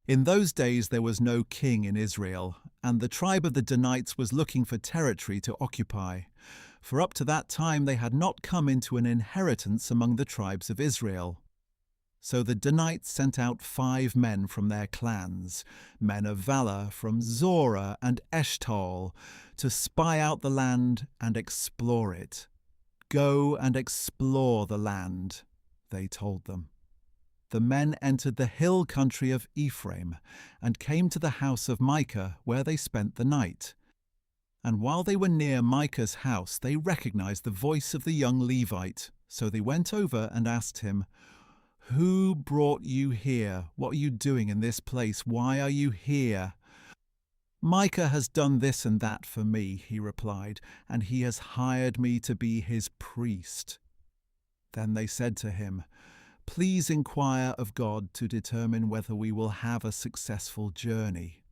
In those days there was no king in Israel, and the tribe of the Danites was looking for territory to occupy, for up to that time they had not come into an inheritance among the tribes of Israel. So the Danites sent out 5 men from their clans, men of valor from Zorah and Eshtaol, to spy out the land and explore it. "Go and explore the land," they told them. The men entered the hill country of Ephraim and came to the house of Micah, where they spent the night. And while they were near Micah's house, they recognized the voice of the young Levite. So they went over and asked him, "Who brought you here? What are you doing in this place? Why are you here?" "Micah has done this and that for me," he replied, "and he has hired me to be his priest." Then they said to him, "Please inquire of God to determine whether we will have a successful journey."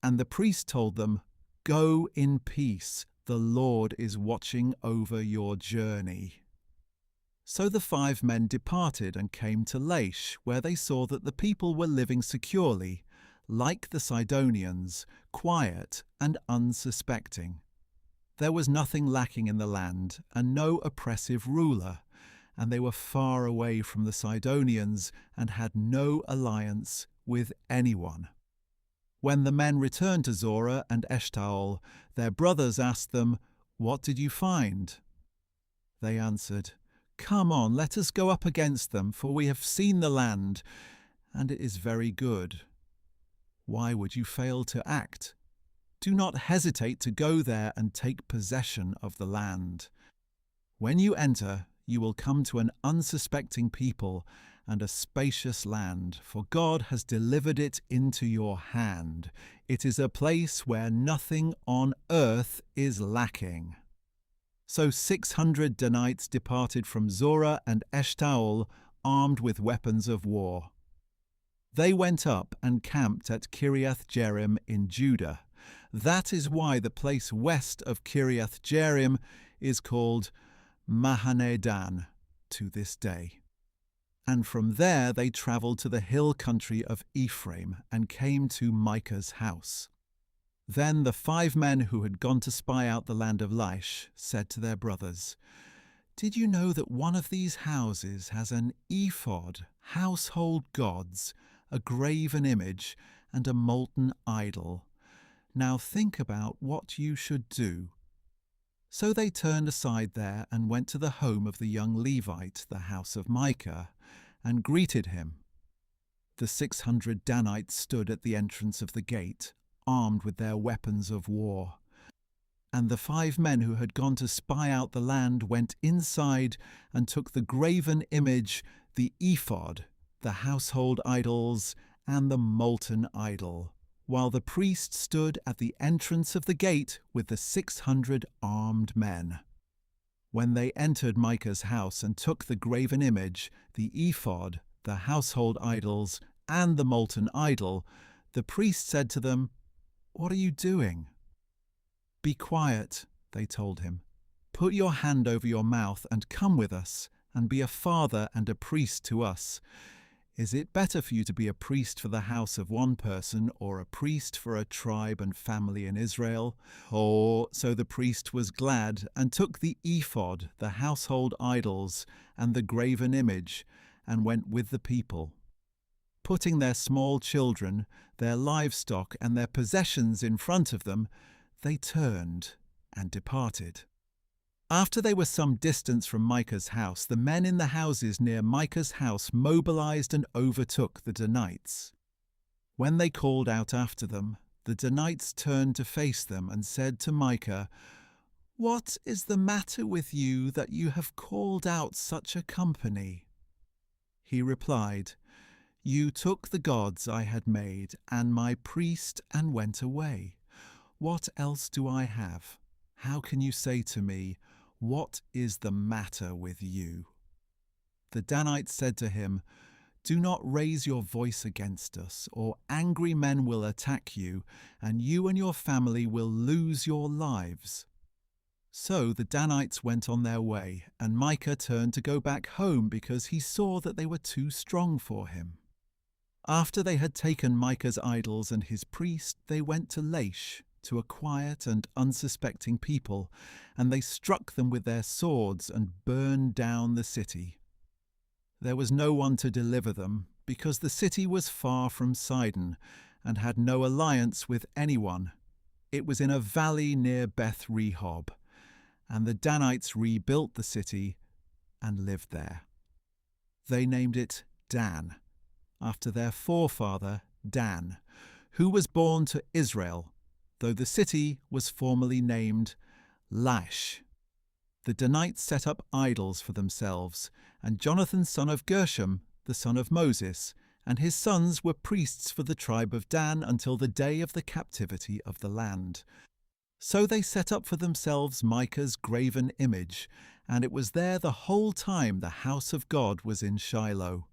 And the priest told them, "Go in peace. The Lord is watching over your journey." So the 5 men departed and came to Laish, where they saw that the people were living securely, like the Sidonians, quiet and unsuspecting. There was nothing lacking in the land, and no oppressive ruler, and they were far away from the Sidonians and had no alliance with anyone. When the men returned to Zorah and Eshtaol, their brothers asked them, "What did you find?" They answered, "Come on, let us go up against them, for we have seen the land, and it is very good." "Why would you fail to act? Do not hesitate to go there and take possession of the land. When you enter, you will come to an unsuspecting people and a spacious land, for God has delivered it into your hand. It is a place where nothing on earth is lacking." So 600 Danites departed from Zorah and Eshtaol, armed with weapons of war. They went up and camped at Kiriath Jearim in Judah. That is why the place west of Kiriath Jearim is called Mahaneh Dan to this day. And from there they travelled to the hill country of Ephraim and came to Micah's house. Then the 5 men who had gone to spy out the land of Laish said to their brothers, "Did you know that one of these houses has an ephod, household gods, a graven image, and a molten idol? Now think about what you should do." So they turned aside there and went to the home of the young Levite, the house of Micah, and greeted him. The 600 Danites stood at the entrance of the gate, armed with their weapons of war. And the 5 men who had gone to spy out the land went inside and took the graven image, the ephod, the household idols, and the molten idol, while the priest stood at the entrance of the gate with the 600 armed men. When they entered Micah's house and took the graven image, the ephod, the household idols, and the molten idol, the priest said to them, "What are you doing?" "Be quiet," they told him. "Put your hand over your mouth and come with us, and be a father and a priest to us. Is it better for you to be a priest for the house of one person, or a priest for a tribe and family in Israel?" So the priest was glad and took the ephod, the household idols, and the graven image, and went with the people. Putting their small children, their livestock, and their possessions in front of them, they turned and departed. After they were some distance from Micah's house, the men in the houses near Micah's house mobilized and overtook the Danites. When they called out after them, the Danites turned to face them and said to Micah, "What is the matter with you that you have called out such a company?" He replied, "You took the gods I had made and my priest and went away. What else do I have? How can you say to me, 'What is the matter with you?'" The Danites said to him, "Do not raise your voice against us, or angry men will attack you, and you and your family will lose your lives." So the Danites went on their way, and Micah turned to go back home because he saw that they were too strong for him. After they had taken Micah's idols and his priest, they went to Laish, to a quiet and unsuspecting people, and they struck them with their swords and burned down the city. There was no one to deliver them, because the city was far from Sidon, and had no alliance with anyone. It was in a valley near Beth Rehob, and the Danites rebuilt the city and lived there. They named it Dan, after their forefather Dan, who was born to Israel, though the city was formerly named Laish. The Danites set up idols for themselves, and Jonathan son of Gershom, the son of Moses, and his sons were priests for the tribe of Dan until the day of the captivity of the land. So they set up for themselves Micah's graven image, and it was there the whole time the house of God was in Shiloh.